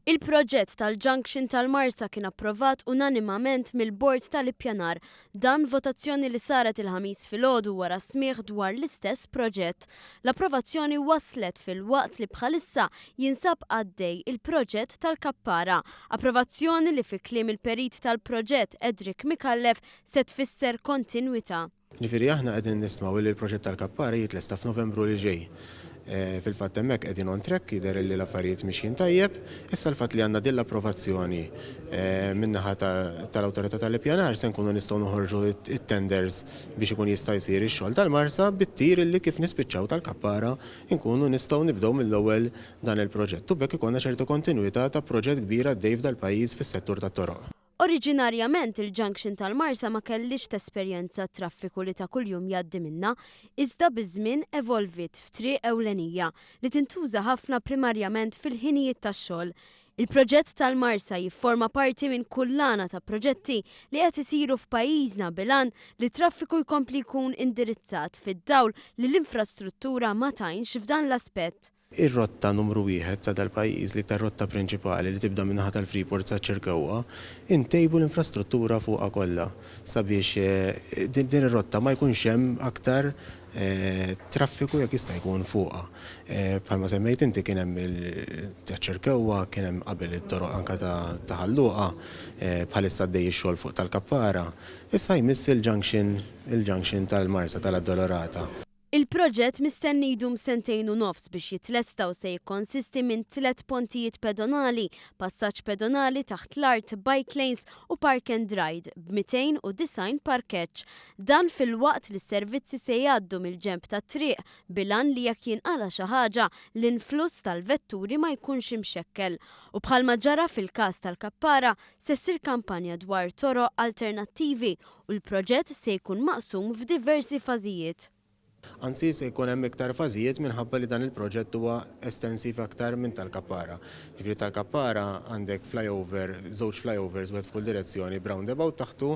Il-proġett tal-Junction tal-Marsa kien approvat unanimament mill-Bord tal-Ippjanar, dan votazzjoni li saret il-ħamis filgħodu wara smigħ dwar l-istess proġett. L-approvazzjoni waslet fil-waqt li bħalissa jinsab għaddej il-proġett tal-Kappara, approvazzjoni li fi kliem il-perit tal-proġett Edric Mikallef se tfisser kontinwità. Ġifieri aħna qegħdin nismaw li l-proġett tal-Kappara jitlesta f'Novembru li ġej. Fil-fatt hemmhekk qegħdin on track jidher li l-affarijiet mixjin tajjeb, issa l-fatt li għandna din l-approvazzjoni min-naħa tal-Awtorità tal-Ippjanar se nkunu nistgħu noħorġu it-tenders biex ikun jista' jsir ix-xogħol tal-Marsa bit-tir illi kif nispiċċaw tal-Kappara nkunu nistgħu nibdew mill-ewwel dan il-proġett. U bekk ikollna ċertu kontinwità ta' proġett kbir għaddej f'dal-pajjiż fis-settur tat-toroq. Oriġinarjament il-Junction tal-Marsa ma kellix tesperjenza traffiku li ta' kuljum jgħaddi minna, iżda biż-żmien evolvit f'triq ewlenija li tintuża ħafna primarjament fil-ħinijiet tax-xogħol. Il-proġett tal-Marsa jifforma parti minn kullana ta' proġetti li qed isiru f'pajjiżna bilan li traffiku jkompli jkun indirizzat fid-dawl li l-infrastruttura ma tgħinx f'dan l-aspett. Ir-rotta numru wieħed ta' dal-pajjiż li tar-rotta prinċipali li tibda minnaħa tal-Freeport sa' ċirkewwa, intejbu l-infrastruttura fuqha kollha sabiex din ir-rotta ma jkunx hemm aktar traffiku jekk jista' jkun fuqha. Bħalma semmejt inti kien hemm ċirkewwa, kien hemm qabel it-toroq anke ta' Ħalluqa, bħalissa għaddej ix-xogħol fuq tal-Kappara, issa jmiss il-Junction tal-Marsa tal-Addolorata. Il-proġett mistenni jdum 2.5 snin biex jitlesta u se jikkonsisti minn 3 pontijiet pedonali, passaġġ pedonali taħt l-art, bike lanes u park and ride b'290 parkeġġ. Dan fil-waqt li s-servizzi se jgħaddu mill-ġenb tat-triq bilan li jekk jinqala xi ħaġa l-influss tal-vetturi ma jkunx imxekkel. U bħalma ġara fil-każ tal-Kappara se ssir kampanja dwar toroq alternattivi u l-proġett se jkun maqsum f'diversi fażijiet. Anzi se jkun hemm iktar fażijiet minħabba li dan il-proġett huwa estensiv aktar minn tal-Kappara. Ġifieri tal-Kappara għandek flyover, żewġ flyovers wieħed f'kull direzzjoni b'roundabout taħtu,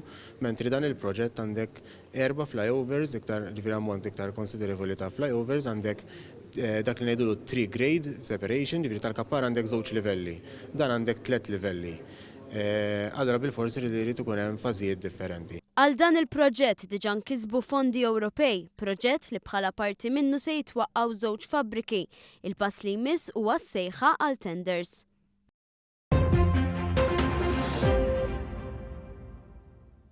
mentri dan il-proġett għandek 4 flyovers iktar ġifieri ammont iktar konsiderevoli ta' flyovers, għandek dak li ngħidulu 3 grade separation, ġifieri tal-Kappara għandek 2 livelli, dan għandek 3 livelli. Allora bil-forsi li jrid ikun hemm fażijiet differenti. Għal dan il-proġett diġà nkisbu fondi Ewropej, proġett li bħala parti minnu se jitwaqqgħu żewġ fabbriki. Il-pass li jmiss huwa s-sejħa għal tenders.